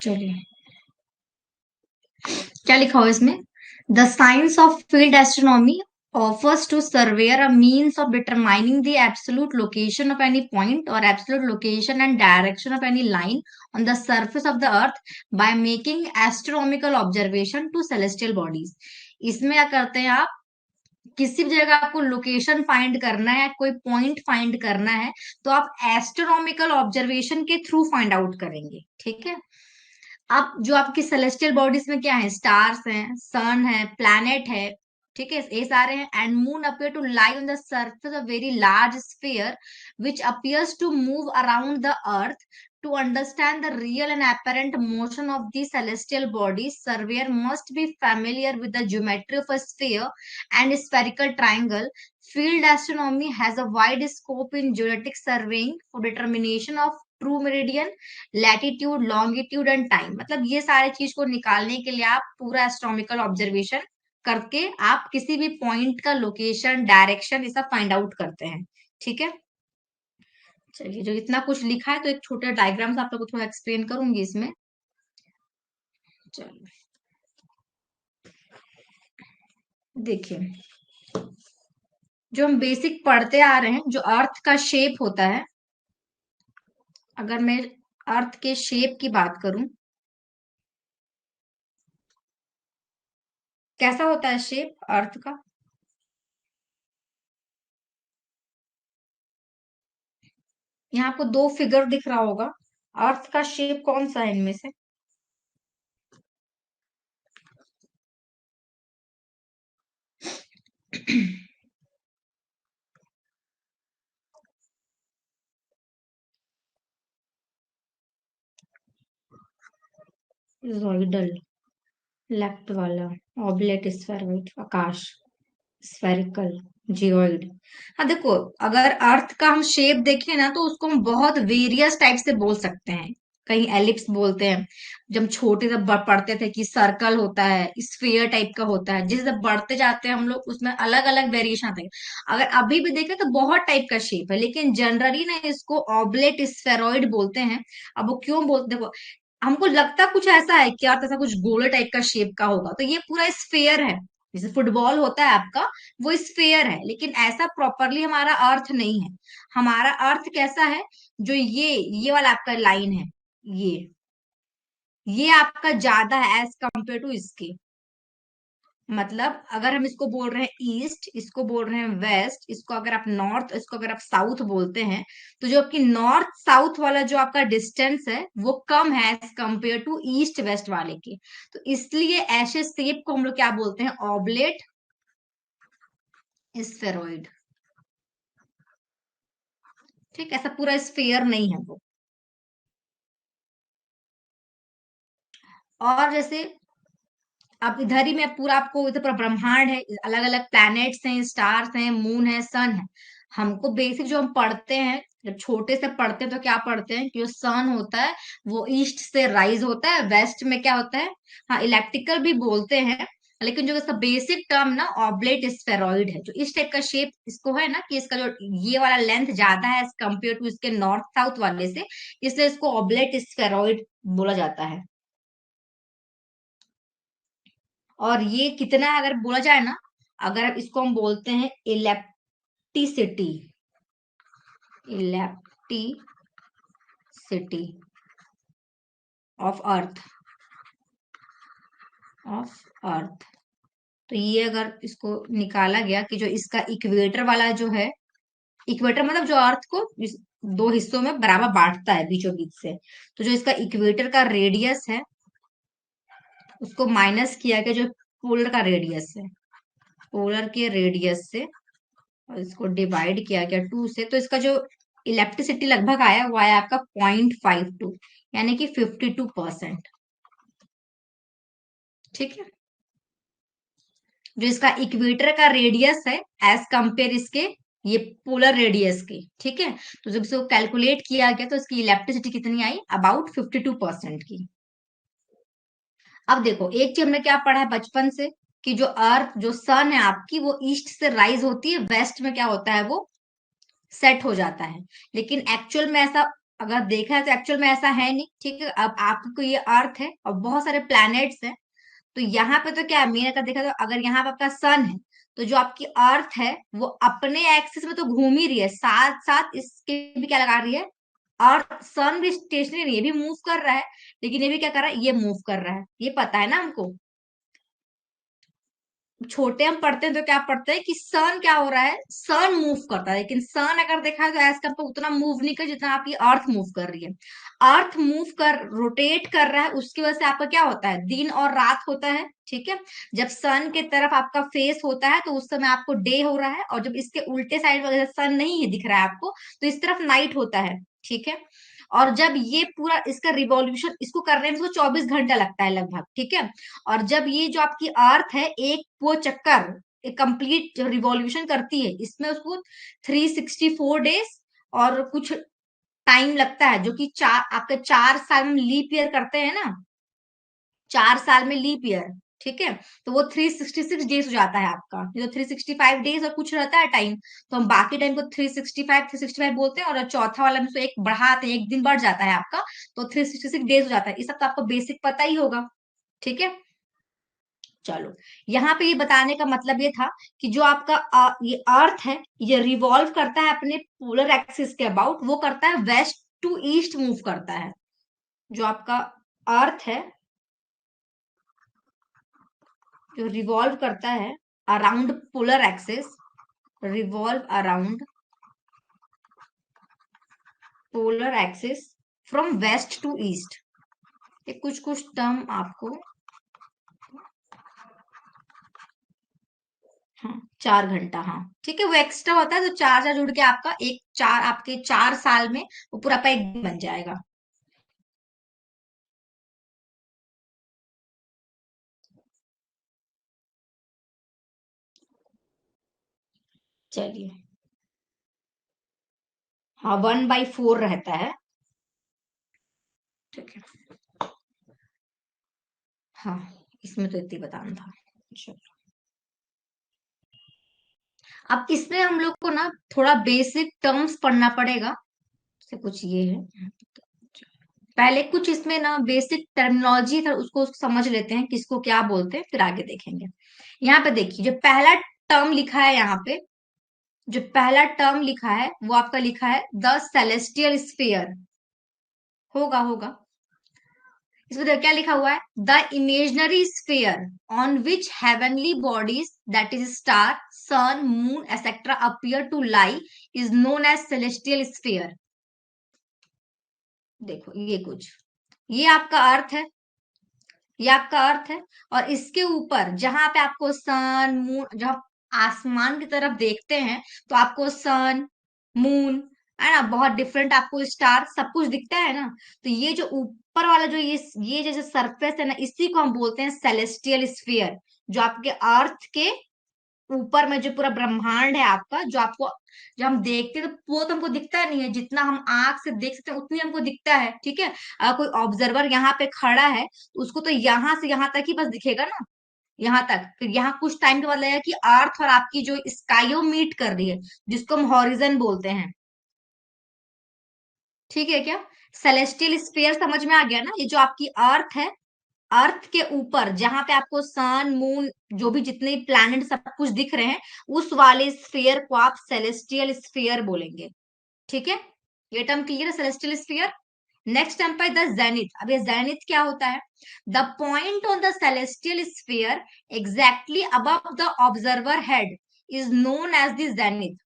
चलिए, क्या लिखा हुआ है इसमें? The science of field astronomy offers to surveyor a means of determining the absolute location of any point or absolute location and direction of any line on the surface of the earth by making astronomical observation to celestial bodies. इसमें क्या करते हैं आप? किसी भी जगह आपको location find करना है, कोई पॉइंट फाइंड करना है, तो आप एस्ट्रोनॉमिकल ऑब्जर्वेशन के थ्रू फाइंड आउट करेंगे। ठीक है। अब जो आपकी सेलेस्टियल बॉडीज में क्या है? स्टार्स हैं, सन है, प्लैनेट है। ठीक है, ये सारे हैं। And moon appear to lie on the surface of very large sphere which appears to move around the earth. To understand the real and apparent motion of these celestial bodies, surveyor must be familiar with the geometry of a sphere and spherical triangle. Field astronomy has a wide scope in geodetic surveying for determination of true meridian, latitude, longitude and time. मतलब ये सारे चीज को निकालने के लिए आप पूरा एस्ट्रोनॉमिकल ऑब्जर्वेशन करके आप किसी भी पॉइंट का लोकेशन, डायरेक्शन ये सब फाइंड आउट करते हैं। ठीक है। चलिए, जो इतना कुछ लिखा है तो एक छोटा डायग्राम से आप लोगों को थोड़ा एक्सप्लेन करूंगी इसमें। चलिए, देखिए, जो हम बेसिक पढ़ते आ रहे हैं, जो अर्थ का शेप होता है, अगर मैं अर्थ के शेप की बात करूं, कैसा होता है शेप अर्थ का? यहाँ आपको दो फिगर दिख रहा होगा। अर्थ का शेप कौन सा है इनमें से? जोइडल, लेफ्ट वाला, ऑब्लेट, स्फेरॉइड, आकाश, स्फेरिकल, जियोइड। हाँ, देखो, अगर अर्थ का हम शेप देखें ना, तो उसको हम बहुत वेरियस टाइप से बोल सकते हैं। कहीं एलिप्स बोलते हैं, जब हम छोटे से पढ़ते थे कि सर्कल होता है, स्फीयर टाइप का होता है। जिस जब बढ़ते जाते हैं हम लोग, उसमें अलग अलग वेरिएशन आते हैं। अगर अभी भी देखें तो बहुत टाइप का शेप है, लेकिन जनरली ना इसको ऑब्लेट स्फेरॉइड बोलते हैं। अब वो क्यों बोलते, देखो, हमको लगता कुछ ऐसा है कि यार ऐसा कुछ गोले टाइप का शेप का होगा, तो ये पूरा स्फेयर है। जैसे फुटबॉल होता है आपका, वो स्फेयर है, लेकिन ऐसा प्रॉपरली हमारा अर्थ नहीं है। हमारा अर्थ कैसा है? जो ये वाला आपका लाइन है, ये ये आपका ज्यादा है एज कंपेयर टू इसके। मतलब अगर हम इसको बोल रहे हैं ईस्ट, इसको बोल रहे हैं वेस्ट, इसको अगर आप नॉर्थ, इसको अगर आप साउथ बोलते हैं, तो जो आपकी नॉर्थ साउथ वाला जो आपका डिस्टेंस है वो कम है as compare to east west वाले के। तो इसलिए ऐसे शेप को हम लोग क्या बोलते हैं? Oblate spheroid. ठीक, ऐसा पूरा स्फेयर नहीं है वो। और जैसे अब इधर ही में पूरा आपको इधर पूरा ब्रह्मांड है, अलग अलग प्लैनेट्स हैं, स्टार्स हैं, मून है, सन है। हमको बेसिक जो हम पढ़ते हैं, जब छोटे से पढ़ते हैं तो क्या पढ़ते हैं कि जो सन होता है वो ईस्ट से राइज होता है, वेस्ट में क्या होता है, हाँ, इलेक्ट्रिकल भी बोलते हैं। लेकिन जो इसका बेसिक टर्म ना ऑब्लेट स्फेरॉइड है, जो इस टाइप का शेप इसको है ना, कि इसका जो ये वाला लेंथ ज्यादा है कंपेयर टू इसके नॉर्थ साउथ वाले से, इसलिए इसको ऑब्लेट स्फेरॉइड बोला जाता है। और ये कितना है अगर बोला जाए ना, अगर इसको हम बोलते हैं इलेप्टिसिटी, इलेप्टिसिटी ऑफ अर्थ, ऑफ अर्थ। तो ये अगर इसको निकाला गया कि जो इसका इक्वेटर वाला जो है, इक्वेटर मतलब जो अर्थ को दो हिस्सों में बराबर बांटता है बीचों बीच से, तो जो इसका इक्वेटर का रेडियस है उसको माइनस किया गया जो पोलर का रेडियस है, पोलर के रेडियस से, और इसको डिवाइड किया गया 2 से, तो इसका जो इलेक्ट्रिसिटी लगभग आया वो आया आपका 0.52, यानी कि 52%। ठीक है। जो इसका इक्वेटर का रेडियस है एज कंपेयर इसके ये पोलर रेडियस के, ठीक है, तो जब इसको कैलकुलेट किया गया तो इसकी इलेक्ट्रिसिटी कितनी आई? अबाउट 52% की। अब देखो, एक चीज हमने क्या पढ़ा है बचपन से, कि जो अर्थ, जो सन है आपकी, वो ईस्ट से राइज होती है, वेस्ट में क्या होता है, वो सेट हो जाता है। लेकिन एक्चुअल में ऐसा अगर देखा है तो एक्चुअल में ऐसा है नहीं, ठीक है। अब आपको ये अर्थ है और बहुत सारे प्लैनेट्स हैं, तो यहाँ पे तो क्या है, मेन अगर देखा तो अगर यहाँ पे आपका सन है, तो जो आपकी अर्थ है वो अपने एक्सिस में तो घूम ही रही है, साथ साथ इसके भी क्या लगा रही है, अर्थ सन भी स्टेशनरी नहीं है, ये भी मूव कर रहा है, लेकिन ये भी क्या कर रहा है, ये मूव कर रहा है, ये पता है ना हमको। छोटे हम पढ़ते हैं तो क्या पढ़ते हैं कि सन क्या हो रहा है, सन मूव करता है, लेकिन सन अगर देखा है तो एज कम्पेयर उतना मूव नहीं कर जितना आपकी अर्थ मूव कर रही है। अर्थ मूव कर रोटेट कर रहा है, उसकी वजह से आपका क्या होता है, दिन और रात होता है, ठीक है। जब सन के तरफ आपका फेस होता है तो उस समय आपको डे हो रहा है, और जब इसके उल्टे साइड वगैरह सन नहीं है दिख रहा है आपको, तो इस तरफ नाइट होता है, ठीक है। और जब ये पूरा इसका रिवॉल्यूशन इसको करने में इसको 24 घंटा लगता है लगभग, ठीक है। और जब ये जो आपकी अर्थ है एक वो चक्कर एक कंप्लीट रिवॉल्यूशन करती है, इसमें उसको 364 डेज और कुछ टाइम लगता है, जो कि चार आपके 4 साल में लीप ईयर करते हैं ना, 4 साल में लीप ईयर, ठीक है। तो वो 366 डेज हो जाता है आपका, ये तो 365 डेज और कुछ रहता है टाइम, तो हम बाकी टाइम को 365 बोलते हैं, और चौथा वाला में से एक बढ़ाते हैं, एक दिन बढ़ जाता है आपका, तो 366 डेज हो जाता है। ये सब तो आपको बेसिक पता ही होगा, ठीक है। चलो, यहाँ पे ये बताने का मतलब ये था कि जो आपका ये अर्थ है, ये रिवॉल्व करता है अपने पोलर एक्सिस के अबाउट, वो करता है वेस्ट टू ईस्ट मूव करता है। जो आपका अर्थ है जो रिवॉल्व करता है around polar axis, revolve around polar axis from west to east. ये कुछ कुछ टर्म आपको, हाँ 4 घंटा, हाँ ठीक है, वो एक्स्ट्रा होता है, तो चार चार जुड़ के आपका एक चार आपके 4 साल में वो पूरा आपका एक दिन बन जाएगा। चलिए, हाँ 1/4 रहता है, ठीक है। हाँ, इसमें तो इतनी बताना था। चलो, अब इसमें हम लोग को ना थोड़ा बेसिक टर्म्स पढ़ना पड़ेगा, जैसे कुछ ये है, पहले कुछ इसमें ना बेसिक टर्मिनोलॉजी था, उसको समझ लेते हैं किसको क्या बोलते हैं, फिर आगे देखेंगे। यहाँ पे देखिए, जो पहला टर्म लिखा है यहाँ पे, जो पहला टर्म लिखा है वो आपका लिखा है द सेलेस्टियल स्फीयर, होगा होगा। इसमें देखो क्या लिखा हुआ है, the imaginary sphere on which heavenly bodies that is star sun moon etcetera appear to lie is known as celestial sphere. देखो ये कुछ, ये आपका अर्थ है, ये आपका अर्थ है, और इसके ऊपर जहां पे आपको सन मून, जब आसमान की तरफ देखते हैं तो आपको सन मून है ना, बहुत डिफरेंट आपको स्टार सब कुछ दिखता है ना, तो ये जो ऊपर वाला जो ये जैसे सरफेस है ना, इसी को हम बोलते हैं सेलेस्टियल स्फीयर। जो आपके अर्थ के ऊपर में जो पूरा ब्रह्मांड है आपका, जो आपको जब हम देखते हैं तो वो तो हमको दिखता नहीं है, जितना हम आंख से देख सकते हैं उतनी हमको दिखता है, ठीक है। अगर कोई ऑब्जर्वर यहाँ पे खड़ा है तो उसको तो यहाँ से यहाँ तक ही बस दिखेगा ना, यहाँ तक, फिर यहाँ कुछ टाइम के बाद लगेगा कि अर्थ और आपकी जो स्काई मीट कर रही है, जिसको हम हॉरिजन बोलते हैं, ठीक है क्या। सेलेस्टियल स्फीयर समझ में आ गया ना, ये जो आपकी अर्थ है, अर्थ के ऊपर जहां पे आपको सन मून जो भी जितने प्लैनेट सब कुछ दिख रहे हैं, उस वाले स्फीयर को आप सेलेस्टियल स्फीयर बोलेंगे, ठीक है। ये टर्म क्लियर है, सेलेस्टियल स्फीयर। नेक्स्ट टर्म पर द जेनिथ। अब ये जेनिथ क्या होता है, the point on the celestial sphere exactly above the observer head is known as the zenith.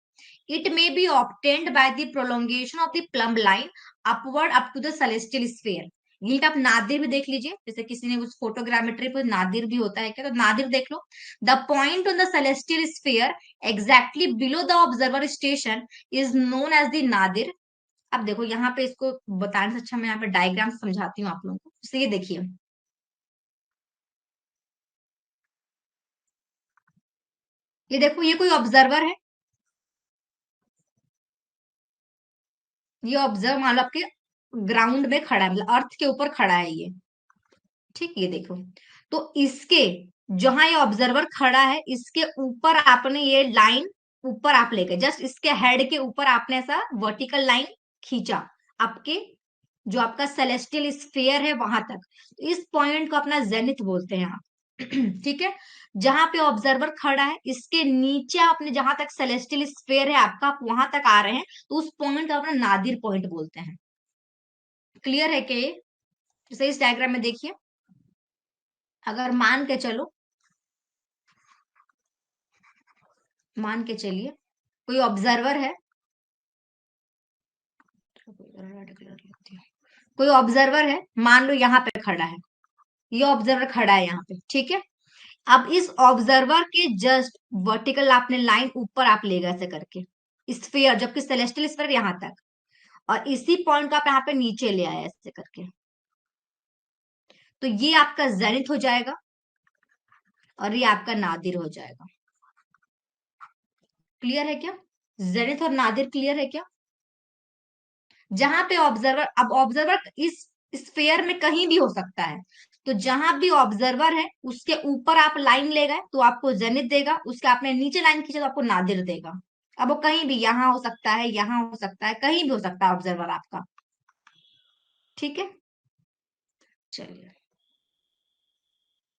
It may be obtained by the prolongation of the plumb line upward up to the celestial sphere. ये आप नादिर भी देख लीजिए, जैसे किसी ने उस photogrammetry पर नादिर भी होता है क्या, तो नादिर देख लो। The point on the celestial sphere exactly below the observer station is known as the nadir. अब देखो यहाँ पे इसको बताने से अच्छा मैं यहाँ पे डायग्राम समझाती हूँ आप लोगों को, तो ये देखिए, ये देखो ये कोई ऑब्जर्वर है, ये ऑब्जर्व मान लो आपके ग्राउंड में खड़ा है, मतलब अर्थ के ऊपर खड़ा है ये, ठीक, ये देखो। तो इसके जहां ये ऑब्जर्वर खड़ा है, इसके ऊपर आपने ये लाइन ऊपर आप लेके जस्ट इसके हेड के ऊपर आपने ऐसा वर्टिकल लाइन खींचा, आपके जो आपका सेलेस्टियल स्फीयर है वहां तक। तो इस पॉइंट को अपना जेनिथ बोलते हैं आप। ठीक है। जहां पे ऑब्जर्वर खड़ा है इसके नीचे आपने जहां तक सेलेस्टियल स्फीयर है आपका, आप वहां तक आ रहे हैं, तो उस पॉइंट को अपना नादिर पॉइंट बोलते हैं। क्लियर है कि जैसे इस डायग्राम में देखिए, अगर मान के चलिए कोई ऑब्जर्वर है, कोई ऑब्जर्वर है, मान लो यहाँ पे खड़ा है, ये ऑब्जर्वर खड़ा है यहाँ पे, ठीक है। अब इस ऑब्जर्वर के जस्ट वर्टिकल आपने लाइन ऊपर आप ले गए ऐसे करके स्फीयर, जबकि सेलेस्टियल स्फीयर यहाँ तक, और इसी पॉइंट को आप यहाँ पे नीचे ले आए ऐसे करके, तो ये आपका जेनिथ हो जाएगा और ये आपका नादिर हो जाएगा। क्लियर है क्या? जेनिथ और नादिर क्लियर है क्या? जहां पे ऑब्जर्वर, अब ऑब्जर्वर इस स्फेयर में कहीं भी हो सकता है, तो जहां भी ऑब्जर्वर है उसके ऊपर आप लाइन ले गए तो आपको जेनिथ देगा, उसके आपने नीचे लाइन खींचे तो आपको नादिर देगा। अब वो कहीं भी, यहां हो सकता है, यहां हो सकता है, कहीं भी हो सकता है ऑब्जर्वर आपका। ठीक है, चलिए,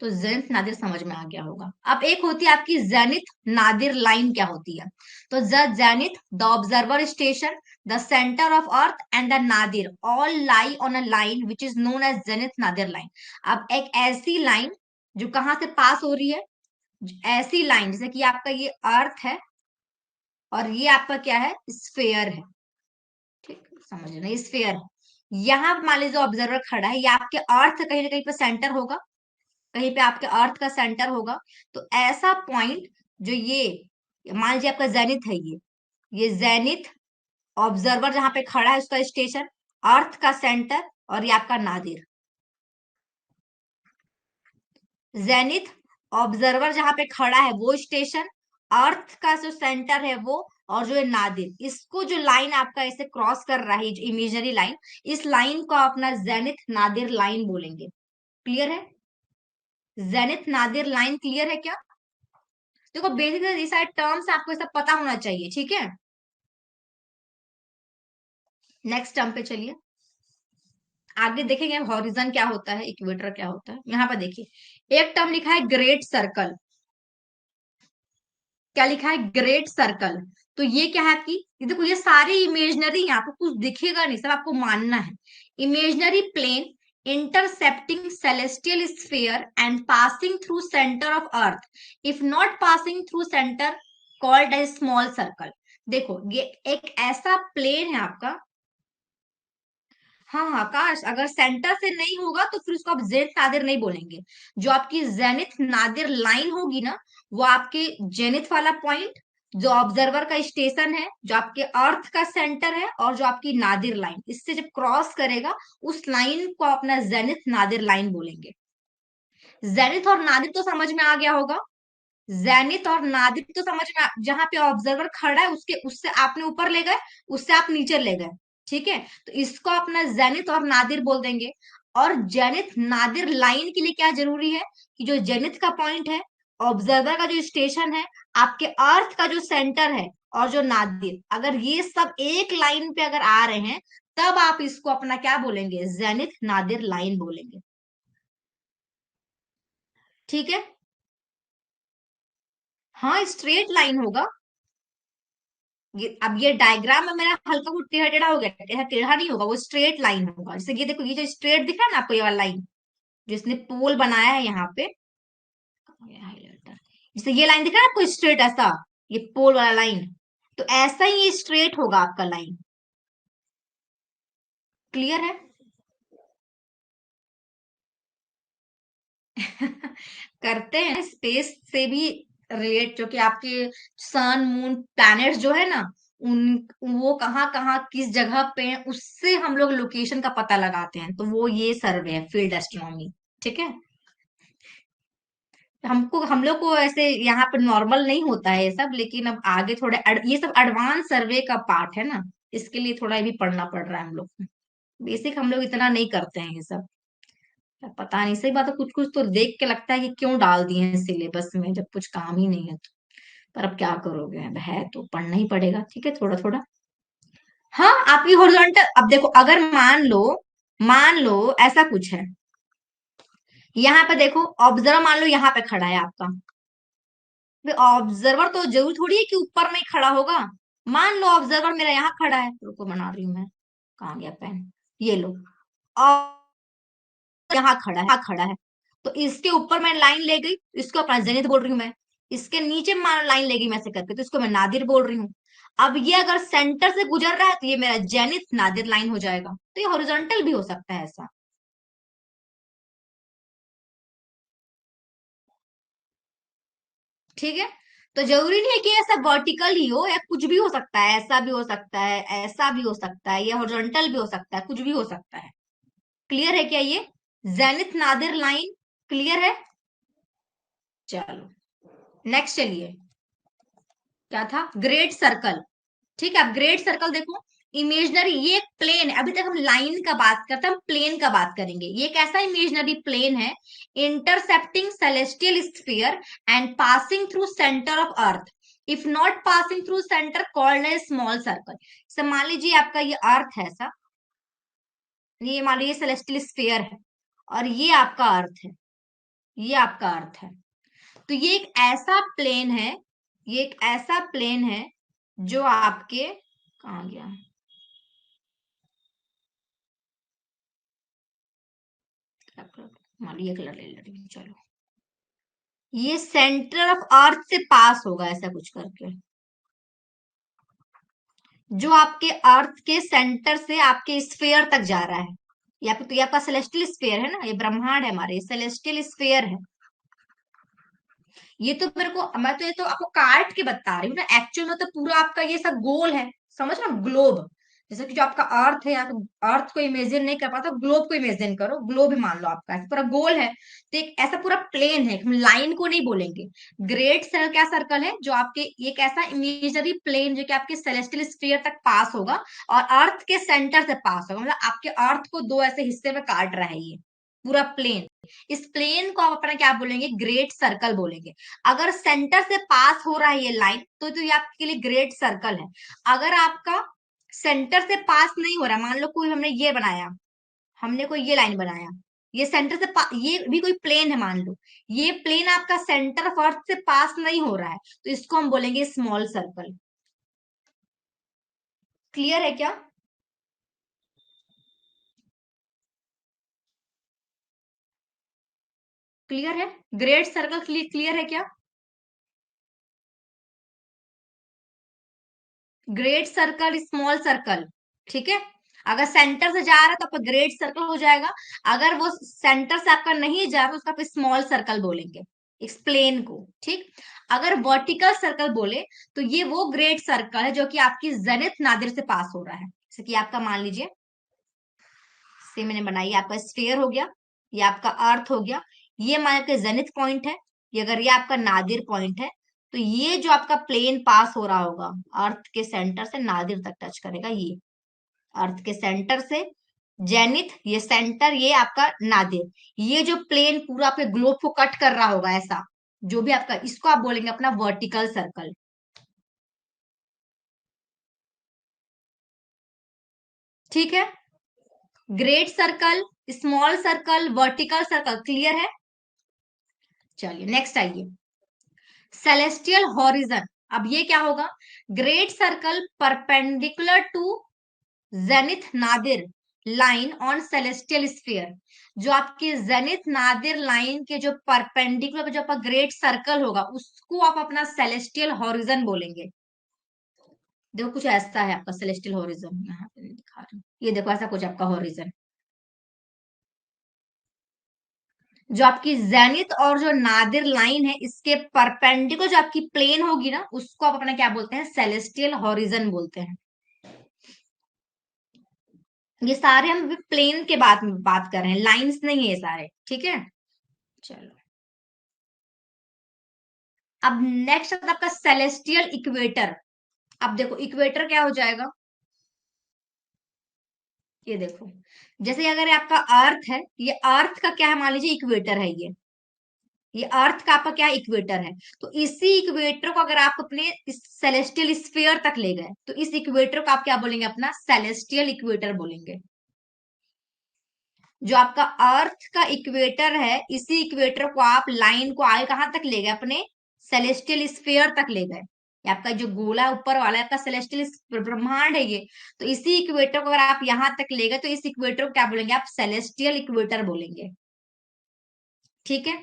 तो जेनिथ नादिर समझ में आ गया होगा। अब एक होती है आपकी जेनिथ नादिर लाइन, क्या होती है? तो the zenith, the observer station, the centre of earth and the nadir all lie on a line which is known as zenith nadir line. अब एक ऐसी लाइन जो कहाँ से पास हो रही है, ऐसी लाइन जैसे कि आपका ये अर्थ है और ये आपका क्या है, स्फेयर है। ठीक, समझ रहे, स्फेयर है। यहाँ मान लीजिए ऑब्जर्वर खड़ा है, ये आपके अर्थ कहीं ना कहीं पे सेंटर होगा, कहीं पे आपके अर्थ का सेंटर होगा। तो ऐसा पॉइंट जो ये मान लीजिए आपका जेनिथ है, ये जेनिथ, ऑब्जर्वर जहां पे खड़ा है उसका स्टेशन, अर्थ का सेंटर, और ये आपका नादिर। जेनिथ, ऑब्जर्वर जहां पे खड़ा है वो स्टेशन, अर्थ का जो सेंटर है वो, और जो है नादिर, इसको जो लाइन आपका ऐसे क्रॉस कर रहा है जो इमेजनरी लाइन, इस लाइन को अपना जेनिथ नादिर लाइन बोलेंगे। क्लियर है? जेनिथ नादिर लाइन क्लियर है क्या? देखो बेसिक ये सारे टर्म्स आपको सब पता होना चाहिए, ठीक है। नेक्स्ट टर्म पे चलिए, आगे देखेंगे हॉरिजन क्या होता है, इक्वेटर क्या होता है। यहाँ पर देखिए एक टर्म लिखा है ग्रेट सर्कल। क्या लिखा है? Great circle. तो ये क्या है आपकी, ये देखो ये सारी इमेजनरी, यहाँ पर कुछ दिखेगा नहीं, सब आपको मानना है। Imaginary plane intercepting celestial sphere and passing through centre of earth, if not passing through centre called as small circle. देखो ये एक ऐसा प्लेन है आपका, हाँ हाँ काश, अगर सेंटर से नहीं होगा तो फिर उसको आप जेनिथ नादिर नहीं बोलेंगे। जो आपकी जेनिथ नादिर लाइन होगी ना, वो आपके जेनिथ वाला पॉइंट, जो ऑब्जर्वर का स्टेशन है, जो आपके अर्थ का सेंटर है, और जो आपकी नादिर लाइन, इससे जब क्रॉस करेगा उस लाइन को अपना जेनिथ नादिर लाइन बोलेंगे। जेनिथ और नादिर तो समझ में आ गया होगा। जेनिथ और नादिर तो समझ में जहां पे ऑब्जर्वर खड़ा है उसके, उससे आपने ऊपर ले गए, उससे आप नीचे ले गए, ठीक है। तो इसको अपना जेनिथ और नादिर बोल देंगे। और जेनिथ नादिर लाइन के लिए क्या जरूरी है कि जो जेनिथ का पॉइंट है, ऑब्जर्वर का जो स्टेशन है, आपके अर्थ का जो सेंटर है, और जो नादिर, अगर ये सब एक लाइन पे अगर आ रहे हैं, तब आप इसको अपना क्या बोलेंगे, जेनिथ नादिर लाइन बोलेंगे। ठीक है, हाँ स्ट्रेट लाइन होगा। ये अब ये डायग्राम में मेरा हल्का वो टेढ़ा टेढ़ा हो गया, टेढ़ा टेढ़ा नहीं होगा, वो स्ट्रेट लाइन होगा। जैसे ये देखो, ये जो स्ट्रेट दिख रहा है ना आपको, ये वाला लाइन जिसने पोल बनाया है यहाँ पे, हाइलाइटर, जैसे ये लाइन दिख रहा है आपको स्ट्रेट ऐसा, ये पोल वाला लाइन, तो ऐसा ही ये स्ट्रेट होगा आपका लाइन। क्लियर है? करते हैं स्पेस से भी रिलेट, जो कि आपके सन मून प्लैनेट्स जो है ना, उन वो कहाँ कहाँ किस जगह पे हैं, उससे हम लोग लोकेशन का पता लगाते हैं, तो वो ये सर्वे है फील्ड एस्ट्रोनॉमी। ठीक है, हमको हम लोग को ऐसे यहाँ पे नॉर्मल नहीं होता है ये सब, लेकिन अब आगे थोड़े ये सब एडवांस सर्वे का पार्ट है ना, इसके लिए थोड़ा ये भी पढ़ना पड़ रहा है हम लोग को। बेसिक हम लोग इतना नहीं करते हैं ये सब। पता नहीं, सही बात है, कुछ कुछ तो देख के लगता है कि क्यों डाल दिए हैं सिलेबस में जब कुछ काम ही नहीं है तो। पर अब क्या करोगे, अब है तो पढ़ना ही पड़ेगा, ठीक है, थोड़ा थोड़ा। हाँ, आपकी हॉरिजॉन्टल, अब देखो अगर मान लो ऐसा कुछ है, यहाँ पे देखो ऑब्जर्वर मान लो यहाँ पे खड़ा है आपका, ऑब्जर्वर तो जरूर थोड़ी है कि ऊपर में ही खड़ा होगा। मान लो ऑब्जर्वर मेरा यहाँ खड़ा है, रुको बना रही हूँ मैं, कहाँ गया पेन, ये लो, और यहाँ खड़ा है, तो इसके ऊपर मैं लाइन ले गई, इसको अपना जेनिथ बोल रही हूँ मैं। इसके नीचे लाइन ले गई मैं से करके, तो इसको मैं नादिर बोल रही हूँ। अब ये अगर सेंटर से गुजर रहा है तो ये मेरा जेनिथ नादिर लाइन हो जाएगा, तो ये हॉरिजॉन्टल भी हो सकता है ऐसा। ठीक है, तो जरूरी नहीं है कि ऐसा वर्टिकल ही हो, या कुछ भी हो सकता है, ऐसा भी हो सकता है, ऐसा भी हो सकता है, या हॉरिजॉन्टल भी हो सकता है, कुछ भी हो सकता है। क्लियर है क्या ये? जेनिथ नादिर लाइन क्लियर है? चलो नेक्स्ट चलिए, क्या था, ग्रेट सर्कल। ठीक है, अब ग्रेट सर्कल देखो, इमेजनरी, ये एक प्लेन है, अभी तक हम लाइन का बात करते हैं, हम प्लेन का बात करेंगे। ये एक ऐसा इमेजनरी प्लेन है, intercepting celestial sphere and passing through centre of earth, if not passing through centre called a small circle. so, मान लीजिए आपका ये अर्थ है ऐसा, ये मान लीजिए सेलेस्टियल स्फीयर है, और ये आपका अर्थ है, ये आपका अर्थ है। तो ये एक ऐसा प्लेन है, ये एक ऐसा प्लेन है जो आपके, कहाँ गया, मान लो ये कलर ले लेती हूँ, चलो, ये सेंटर ऑफ अर्थ से पास होगा ऐसा कुछ करके, जो आपके अर्थ के सेंटर से आपके स्फेयर तक जा रहा है। तो ये आपका सेलेस्टियल स्फेयर है ना, ये ब्रह्मांड है हमारे, सेलेस्टियल स्फेयर है। ये तो मेरे को, मैं तो ये तो आपको काट के बता रही हूँ ना, एक्चुअल में तो पूरा आपका ये सब गोल है, समझ रहे हो, ग्लोब। जैसे कि जो आपका अर्थ है, या तो अर्थ को इमेजिन नहीं कर पाता, ग्लोब को इमेजिन करो, ग्लोब ही मान लो आपका, ऐसा पूरा गोल है। तो एक ऐसा पूरा प्लेन है, हम लाइन को नहीं बोलेंगे। ग्रेट सर्कल क्या सर्कल है, जो आपके एक ऐसा इमेजनरी प्लेन जो कि आपके सेलेस्टियल स्फीयर तक पास होगा, और अर्थ के सेंटर से पास होगा, मतलब आपके अर्थ को दो ऐसे हिस्से में काट रहा है ये पूरा प्लेन। इस प्लेन को आप अपना क्या बोलेंगे, ग्रेट सर्कल बोलेंगे। अगर सेंटर से पास हो रहा है ये लाइन, तो ये आपके लिए ग्रेट सर्कल है। अगर आपका सेंटर से पास नहीं हो रहा, मान लो कोई हमने ये बनाया, हमने कोई ये लाइन बनाया, ये सेंटर से ये भी कोई प्लेन है मान लो, ये प्लेन आपका सेंटर ऑफ अर्थ से पास नहीं हो रहा है, तो इसको हम बोलेंगे स्मॉल सर्कल। क्लियर है क्या? क्लियर है, ग्रेट सर्कल क्लियर है क्या? ग्रेट सर्कल, स्मॉल सर्कल, ठीक है। अगर सेंटर से जा रहा है तो आपका ग्रेट सर्कल हो जाएगा। अगर वो सेंटर से आपका नहीं जा रहा तो उसका आप स्मॉल सर्कल बोलेंगे, एक्सप्लेन को, ठीक। अगर वर्टिकल सर्कल बोले तो ये वो ग्रेट सर्कल है जो कि आपकी जेनिथ नादिर से पास हो रहा है। जैसे कि आपका मान लीजिए, से मैंने बनाई, आपका स्फेयर हो गया, ये आपका अर्थ हो गया, ये मान के जेनिथ पॉइंट है, ये अगर ये आपका नादिर पॉइंट है, तो ये जो आपका प्लेन पास हो रहा होगा अर्थ के सेंटर से नादिर तक टच करेगा, ये अर्थ के सेंटर से जेनिथ, ये सेंटर, ये आपका नादिर, ये जो प्लेन पूरा आपके ग्लोब को कट कर रहा होगा ऐसा, जो भी आपका, इसको आप बोलेंगे अपना वर्टिकल सर्कल। ठीक है, great circle, small circle, vertical circle clear है। चलिए नेक्स्ट आइए, सेलेस्टियल हॉरिजन। अब ये क्या होगा, great circle perpendicular to zenith nadir line on celestial sphere. जो आपकी जेनिथ नादिर लाइन के जो परपेंडिकुलर जो आपका ग्रेट सर्कल होगा, उसको आप अपना सेलेस्टियल हॉरिजन बोलेंगे। देखो कुछ ऐसा है आपका सेलेस्टियल हॉरिजन, यहाँ पे नहीं दिखा रही हूँ। ये देखो ऐसा कुछ आपका हॉरिजन, जो आपकी जेनिथ और जो नादिर लाइन है, इसके परपेंडिकुलर जो आपकी प्लेन होगी ना, उसको आप अपना क्या बोलते हैं, सेलेस्टियल हॉरिजन बोलते हैं। ये सारे हम प्लेन के बात में बात कर रहे हैं, लाइंस नहीं है ये सारे, ठीक है। चलो, अब नेक्स्ट आता है आपका सेलेस्टियल इक्वेटर। अब देखो इक्वेटर क्या हो जाएगा, ये देखो, जैसे अगर ये आपका अर्थ है, ये अर्थ का क्या है, मान लीजिए इक्वेटर है ये, ये अर्थ का आपका क्या इक्वेटर है। तो इसी इक्वेटर को अगर आप अपने सेलेस्टियल स्फीयर तक ले गए तो इस इक्वेटर को आप क्या बोलेंगे, अपना सेलेस्टियल इक्वेटर बोलेंगे। जो आपका अर्थ का इक्वेटर है, इसी इक्वेटर को आप लाइन को आगे कहां तक ले गए, अपने सेलेस्टियल स्फीयर तक ले गए। ये आपका जो गोला है ऊपर वाला है, आपका सेलेस्टियल ब्रह्मांड है ये। तो इसी इक्वेटर को अगर आप यहां तक ले गए तो इस इक्वेटर को क्या बोलेंगे, आप सेलेस्टियल इक्वेटर बोलेंगे। ठीक है।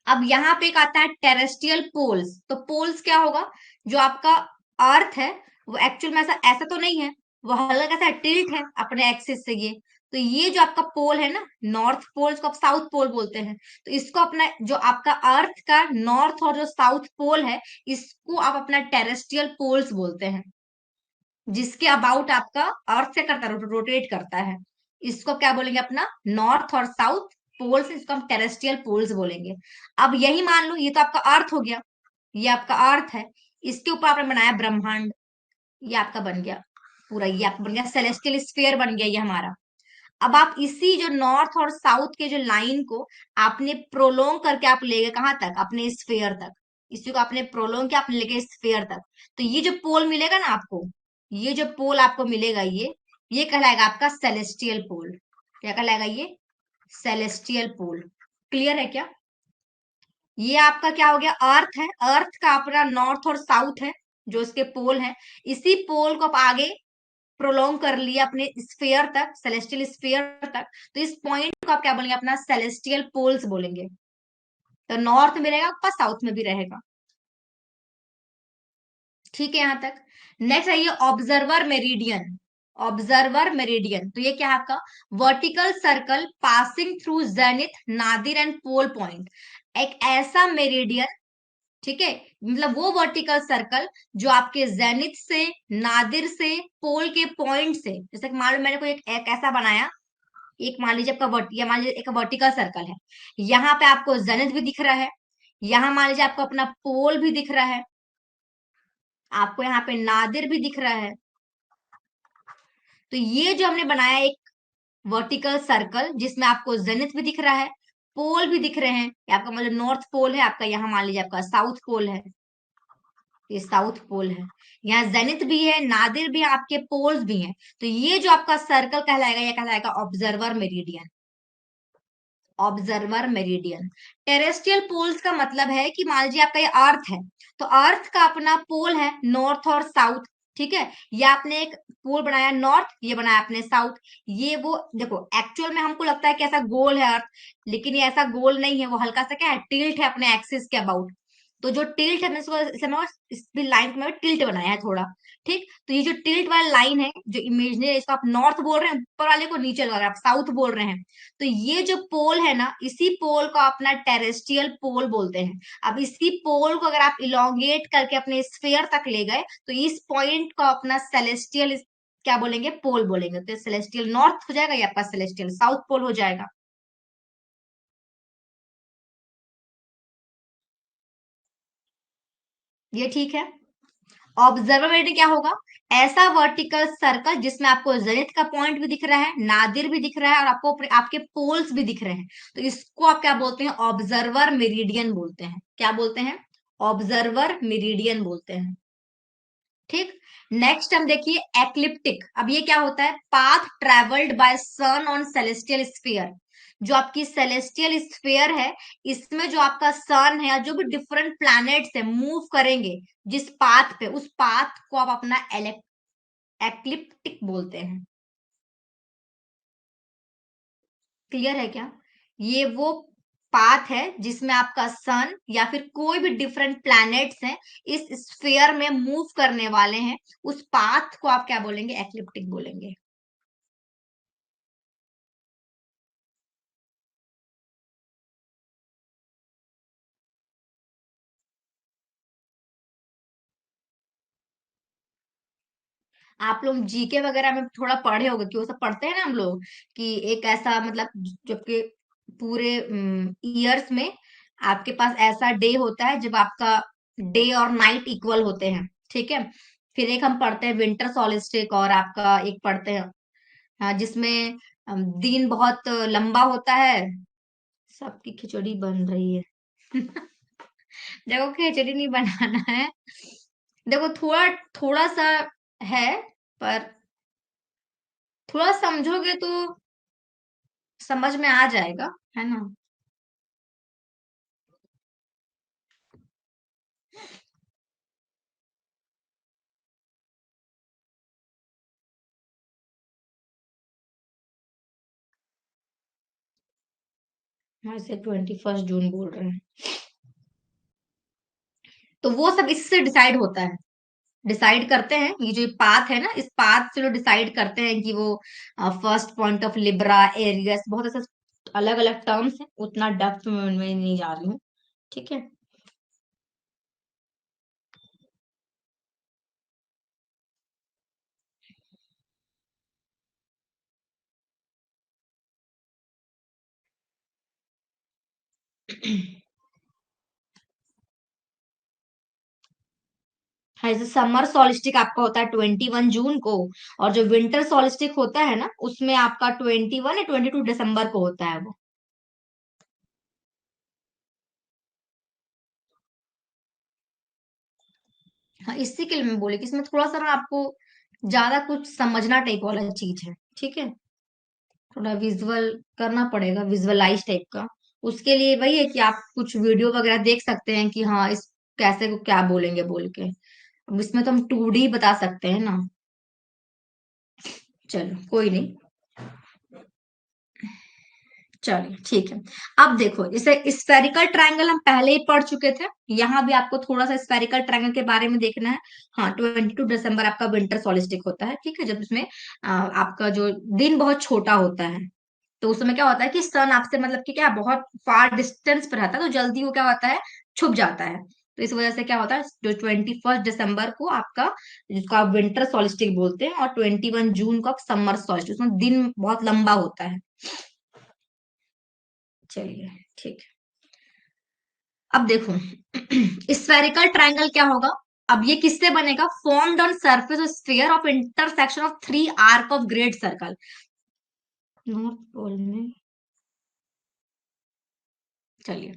अब यहाँ पे एक आता है टेरेस्ट्रियल पोल्स। तो पोल्स क्या होगा, जो आपका अर्थ है वो एक्चुअल में ऐसा ऐसा तो नहीं है, वो हल्का सा टिल्ट है अपने एक्सिस से ये। तो ये जो आपका पोल है ना, नॉर्थ पोल को आप साउथ पोल बोलते हैं। तो इसको अपना जो आपका अर्थ का नॉर्थ और जो साउथ पोल है, इसको आप अपना टेरेस्ट्रियल पोल्स बोलते हैं। जिसके अबाउट आपका अर्थ से करता रोटेट करता है, इसको क्या बोलेंगे, अपना नॉर्थ और साउथ पोल्स, इसको हम टेरेस्ट्रियल पोल्स बोलेंगे। अब यही मान लो, ये तो आपका अर्थ हो गया, ये आपका अर्थ है, इसके ऊपर आपने बनाया ब्रह्मांड, ये आपका बन गया पूरा, ये आपका बन गया सेलेस्टियल स्फीयर बन गया ये हमारा। अब आप इसी जो नॉर्थ और साउथ के जो लाइन को आपने प्रोलोंग करके आप ले गए कहां तक, अपने स्फीयर तक। इसी को आपने प्रोलोंग किया, आपने लेके स्फीयर तक। तो ये जो पोल मिलेगा ना आपको, ये जो पोल आपको मिलेगा, ये कहलाएगा आपका सेलेस्टियल पोल। क्या कहलाएगा ये, सेलेस्टियल पोल। क्लियर है क्या। ये आपका क्या हो गया, अर्थ है, अर्थ का अपना नॉर्थ और साउथ है जो इसके पोल है। इसी पोल को आप आगे प्रोलॉन्ग कर लिया अपने स्फीयर तक, सेलेस्टियल स्फीयर तक। तो इस पॉइंट को आप क्या बोलेंगे, अपना सेलेस्टियल पोल्स बोलेंगे। तो नॉर्थ में रहेगा आपका, साउथ में भी रहेगा। ठीक है यहां तक। नेक्स्ट है ये ऑब्जर्वर मेरिडियन। ऑब्जर्वर मेरिडियन, तो ये क्या है आपका, vertical circle passing through zenith, nadir and pole point. एक ऐसा मेरिडियन, ठीक है, मतलब वो वर्टिकल सर्कल जो आपके जेनिथ से, नादिर से, पोल के पॉइंट से, जैसे कि मान लो मैंने कोई एक ऐसा बनाया, एक मान लीजिए आपका या मान लीजिए एक वर्टिकल सर्कल है, यहाँ पे आपको जेनिथ भी दिख रहा है, यहाँ मान लीजिए आपको अपना पोल भी दिख रहा है, आपको यहाँ पे नादिर भी दिख रहा है। तो ये जो हमने बनाया एक वर्टिकल सर्कल, जिसमें आपको जेनिथ भी दिख रहा है, पोल भी दिख रहे हैं, ये आपका मतलब नॉर्थ पोल है, आपका यहाँ मान लीजिए आपका साउथ पोल है, ये साउथ पोल है, यहाँ जेनिथ भी है, नादिर भी है, आपके पोल्स भी हैं। तो ये जो आपका सर्कल कहलाएगा, ये कहलाएगा observer meridian. Observer meridian. Terrestrial poles का मतलब है कि मान लीजिए आपका ये अर्थ है, तो अर्थ का अपना पोल है नॉर्थ और साउथ। ठीक है, ये आपने एक पोल बनाया नॉर्थ, ये बनाया आपने साउथ। ये वो देखो, एक्चुअल में हमको लगता है कि ऐसा गोल है अर्थ, लेकिन ये ऐसा गोल नहीं है, वो हल्का सा क्या है, टिल्ट है अपने एक्सिस के अबाउट। तो जो टिल्ट है, मैं इसको इसे मैं इस लाइन को मैं टिल्ट बनाया है थोड़ा। ठीक, तो ये जो टिल्ट वाला लाइन है, जो इमेजनरी, इसको आप नॉर्थ बोल रहे हैं, ऊपर वाले को नीचे लगा रहे हैं, आप साउथ बोल रहे हैं। तो ये जो पोल है ना, इसी पोल को अपना टेरेस्ट्रियल पोल बोलते हैं। अब इसी पोल को अगर आप इलोंगेट करके अपने स्फीयर तक ले गए तो इस पॉइंट को अपना सेलेस्टियल क्या बोलेंगे, पोल बोलेंगे। तो सेलेस्टियल नॉर्थ हो जाएगा, या आपका सेलेस्टियल साउथ पोल हो जाएगा। ये ठीक है। ऑब्जर्वेटरी क्या होगा, ऐसा वर्टिकल सर्कल जिसमें आपको जेनिथ का पॉइंट भी दिख रहा है, नादिर भी दिख रहा है, और आपको आपके पोल्स भी दिख रहे हैं। तो इसको आप क्या बोलते हैं, ऑब्जर्वर मेरिडियन बोलते हैं। क्या बोलते हैं, ऑब्जर्वर मेरिडियन बोलते हैं। ठीक। नेक्स्ट हम देखिए एक्लिप्टिक। अब ये क्या होता है, path travelled by sun on celestial sphere. जो आपकी सेलेस्टियल स्फीयर है, इसमें जो आपका सन है या जो भी डिफरेंट प्लैनेट्स है मूव करेंगे जिस पाथ पे, उस पाथ को आप अपना एक्लिप्टिक बोलते हैं। क्लियर है क्या। ये वो पाथ है जिसमें आपका सन या फिर कोई भी डिफरेंट प्लैनेट्स हैं, इस स्फीयर में मूव करने वाले हैं, उस पाथ को आप क्या बोलेंगे, एक्लिप्टिक बोलेंगे। आप लोग जीके वगैरह में थोड़ा पढ़े होंगे, कि वो सब पढ़ते हैं ना हम लोग, कि एक ऐसा मतलब, जबकि पूरे ईयर्स में आपके पास ऐसा डे होता है जब आपका डे और नाइट इक्वल होते हैं। ठीक है, फिर एक हम पढ़ते हैं विंटर सॉलिस्टिक, और आपका एक पढ़ते हैं जिसमें दिन बहुत लंबा होता है, सबकी खिचड़ी बन रही है। देखो खिचड़ी नहीं बनाना है। देखो थोड़ा थोड़ा सा है, पर थोड़ा समझोगे तो समझ में आ जाएगा, है ना। हाँ, इसे 21 जून बोल रहे हैं। तो वो सब इससे डिसाइड होता है। डिसाइड करते हैं, ये जो पाथ है ना, इस पाथ से लोग डिसाइड करते हैं कि वो first point of Libra, Aries, बहुत ऐसे अलग अलग टर्म्स हैं, उतना डेप्थ में उनमें नहीं जा रही हूँ। ठीक है। हाँ, जैसे समर सॉलिस्टिक आपका होता है 21 जून को, और जो विंटर सॉलिस्टिक होता है ना, उसमें आपका 21 या 22 दिसंबर को होता है वो। हाँ, इसी के लिए मैं बोली कि इसमें थोड़ा सा ना आपको ज्यादा कुछ समझना टाइप वाला चीज है। ठीक है। थोड़ा विजुअल करना पड़ेगा, विजुअलाइज टाइप का। उसके लिए वही है कि आप कुछ वीडियो वगैरह देख सकते हैं कि हाँ इस कैसे को क्या बोलेंगे बोल के। अब इसमें तो हम 2D बता सकते हैं ना। चलो कोई नहीं। चलिए ठीक है। अब देखो, जैसे स्फेरिकल ट्रायंगल हम पहले ही पढ़ चुके थे। यहाँ भी आपको थोड़ा सा स्फेरिकल ट्रायंगल के बारे में देखना है। हाँ, 22 दिसंबर आपका विंटर सॉलिस्टिक होता है। ठीक है, जब इसमें आपका जो दिन बहुत छोटा होता है, तो उस समय क्या होता है कि सन आपसे मतलब कि क्या बहुत फार डिस्टेंस पर रहता है, तो जल्दी वो क्या होता है, छुप जाता है। तो इस वजह से क्या होता है, जो 21 दिसंबर को आपका, जिसको आप विंटर सॉलिस्टिक बोलते हैं, और 21 जून को आप समर सॉलिस्टिक, उसमें दिन बहुत लंबा होता है। चलिए ठीक है। अब देखो, स्फेरिकल ट्रायंगल क्या होगा। अब ये किससे बनेगा, formed on surface of sphere of intersection of 3 arc of great circle. North pole में। चलिए,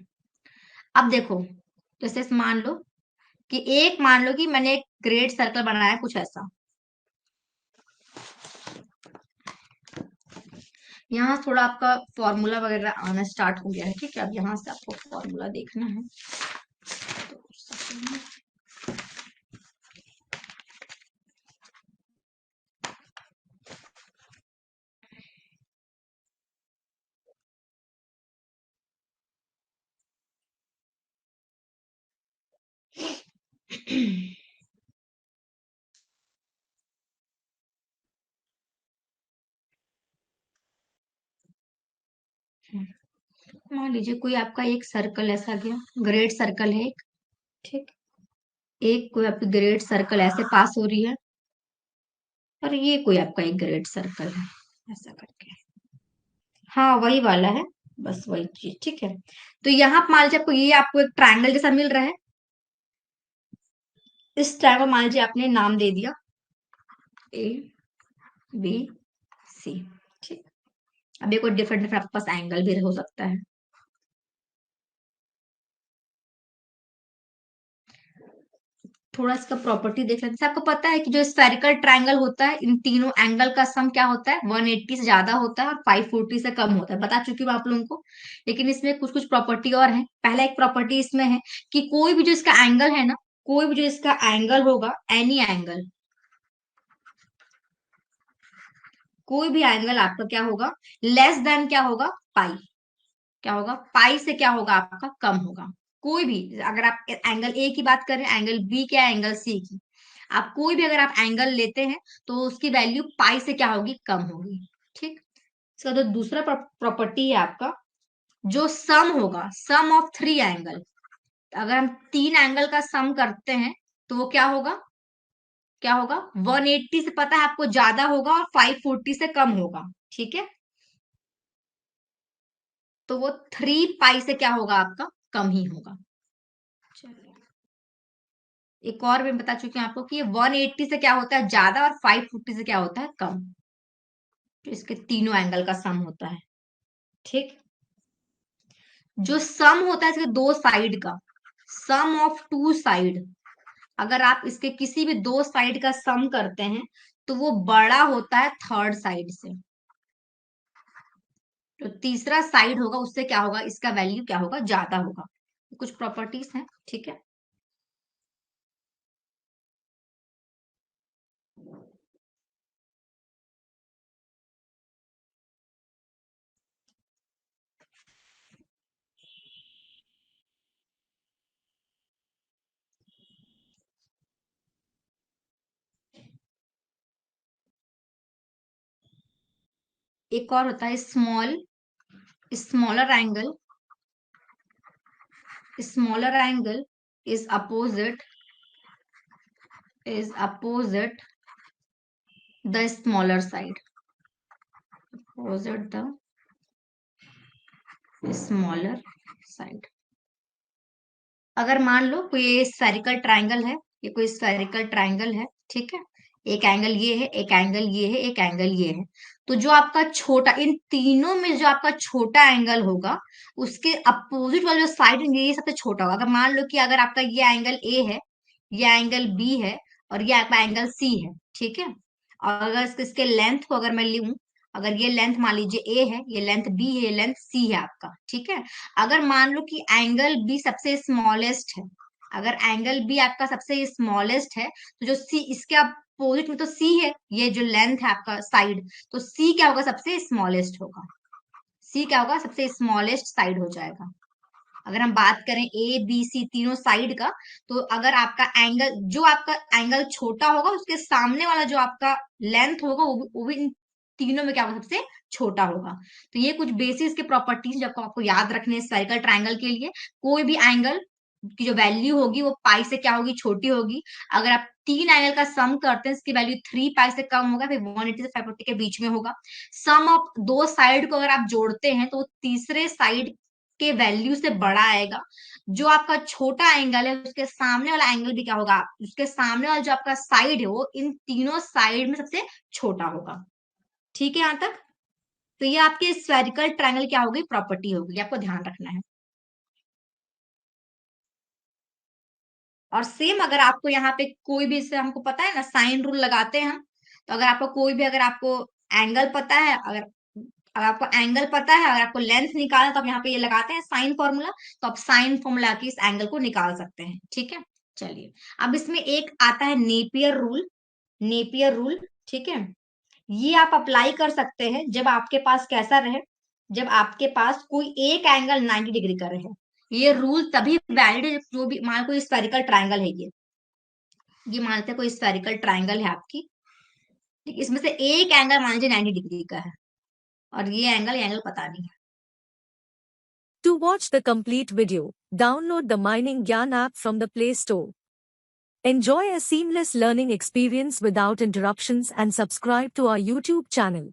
अब देखो, जैसे मान लो कि मान लो कि मैंने एक ग्रेट सर्कल बनाया है, कुछ ऐसा। यहाँ थोड़ा आपका फॉर्मूला वगैरह आना स्टार्ट हो गया है। ठीक है, अब यहाँ से आपको फॉर्मूला देखना है। तो मान लीजिए कोई आपका एक सर्कल ऐसा गया, ग्रेट सर्कल है एक। ठीक। एक कोई आपकी ग्रेट सर्कल ऐसे पास हो रही है, और ये कोई आपका एक ग्रेट सर्कल है, ऐसा करके। हाँ, वही वाला है, बस वही चीज। ठीक है। तो यहाँ मान लीजिए आपको ये आपको एक ट्रायंगल जैसा मिल रहा है। इस ट्रायंगल मान लीजिए आपने नाम दे दिया ABC। ठीक। अब ये कोई डिफरेंट डिफरेंट आपके पास एंगल भी हो सकता है। थोड़ा इसका प्रॉपर्टी देख लेते हैं। जैसे आपको पता है कि जो स्फेरिकल ट्रायंगल होता है, इन तीनों एंगल का सम क्या होता है, 180 से ज्यादा होता है और 540 से कम होता है। बता चुकी हूँ आप लोगों को। लेकिन इसमें कुछ कुछ प्रॉपर्टी और है। पहला एक प्रॉपर्टी इसमें है कि कोई भी जो इसका एंगल है ना, कोई भी जो इसका एंगल होगा, एनी एंगल, कोई भी एंगल आपका क्या होगा, लेस देन क्या होगा, पाई। क्या होगा, पाई से क्या होगा आपका, कम होगा। कोई भी, अगर आप एंगल ए की बात करें, एंगल बी क्या है, एंगल सी की, आप कोई भी अगर आप एंगल लेते हैं, तो उसकी वैल्यू पाई से क्या होगी, कम होगी। ठीक। इसका जो दूसरा प्रॉपर्टी है आपका, जो सम होगा, सम ऑफ 3 एंगल, अगर हम 3 एंगल का सम करते हैं, तो वो क्या होगा, क्या होगा, 180 से पता है आपको ज्यादा होगा और 540 से कम होगा। ठीक है। तो वो 3 पाई से क्या होगा आपका, कम ही होगा। चलिए, एक और मैं बता चुकी हूँ आपको कि 180 से क्या होता है ज्यादा और 540 से क्या होता है कम। तो इसके तीनों एंगल का सम होता है। ठीक। जो सम होता है इसके दो साइड का, सम ऑफ टू साइड, अगर आप इसके किसी भी दो साइड का सम करते हैं तो वो बड़ा होता है थर्ड साइड से। तो तीसरा साइड होगा उससे क्या होगा, इसका वैल्यू क्या होगा, ज्यादा होगा। कुछ प्रॉपर्टीज हैं, ठीक है। एक और होता है small, smaller angle, smaller angle is opposite, is opposite the smaller side, opposite the smaller side। अगर मान लो कोई स्फेरिकल ट्रायंगल है, ये कोई स्फेरिकल ट्रायंगल है, ठीक है। एक एंगल ये है, एक एंगल ये है, एक एंगल ये है। तो जो आपका छोटा, इन तीनों में जो आपका छोटा एंगल होगा उसके अपोजिट वाला जो साइड ये सबसे छोटा होगा। अगर मान लो कि अगर आपका ये एंगल ए है, ये एंगल बी है, और ये आपका एंगल सी है, ठीक है। और अगर इसके लेंथ को अगर मैं लूं, अगर ये लेंथ मान लीजिए ए है, ये लेंथ बी है, ये लेंथ सी है आपका, ठीक है। अगर मान लो कि एंगल बी सबसे स्मॉलेस्ट है, अगर एंगल बी आपका सबसे स्मॉलेस्ट है, तो जो सी इसके अपोजिट में तो सी है, ये जो लेंथ है आपका साइड, तो सी क्या होगा, सबसे स्मॉलेस्ट होगा। सी क्या होगा, सबसे स्मॉलेस्ट साइड हो जाएगा। अगर हम बात करें ए बी सी तीनों साइड का, तो अगर आपका एंगल, जो आपका एंगल छोटा होगा उसके सामने वाला जो आपका लेंथ होगा वो भी इन तीनों में क्या होगा, सबसे छोटा होगा। तो ये कुछ बेसिस के प्रॉपर्टीज जो आपको याद रखने हैं स्फेरिकल ट्रायंगल के लिए। कोई भी एंगल की जो वैल्यू होगी वो पाई से क्या होगी, छोटी होगी। अगर आप तीन एंगल का सम करते हैं इसकी वैल्यू 3 पाई से कम होगा, फिर 180 से 540 के बीच में होगा। सम ऑफ दो साइड को अगर आप जोड़ते हैं तो तीसरे साइड के वैल्यू से बड़ा आएगा। जो आपका छोटा एंगल है उसके सामने वाला एंगल भी क्या होगा, उसके सामने वाला जो आपका साइड है वो इन तीनों साइड में सबसे छोटा होगा। ठीक है यहां तक। तो ये आपके स्फेरिकल ट्रायंगल क्या होगी, प्रॉपर्टी होगी, आपको ध्यान रखना है। और सेम अगर आपको यहाँ पे कोई भी, इससे हमको पता है ना साइन रूल लगाते हैं हम, तो अगर आपको कोई भी, अगर आपको एंगल पता है, अगर आपको एंगल पता है, अगर आपको लेंथ निकालना, तो आप यहाँ पे ये लगाते हैं साइन फॉर्मूला, तो आप साइन फॉर्मूला की इस एंगल को निकाल सकते हैं, ठीक है। चलिए, अब इसमें एक आता है नेपियर रूल, नेपियर रूल, ठीक है। ये आप अप्लाई कर सकते हैं जब आपके पास कैसा रहे, जब आपके पास कोई एक एंगल 90 डिग्री का रहे। ये रूल तभी वैलिड है जो भी, मान कोई स्फेरिकल ट्रायंगल है, ये मानते हैं कोई स्फेरिकल ट्रायंगल है आपकी, ठीक, इसमें से एक एंगल मान लीजिए 90 डिग्री का है, और ये एंगल पता नहीं है। To watch the complete video, download the Mining Gyan app from the Play Store. Enjoy a seamless learning experience without interruptions and subscribe to our YouTube channel.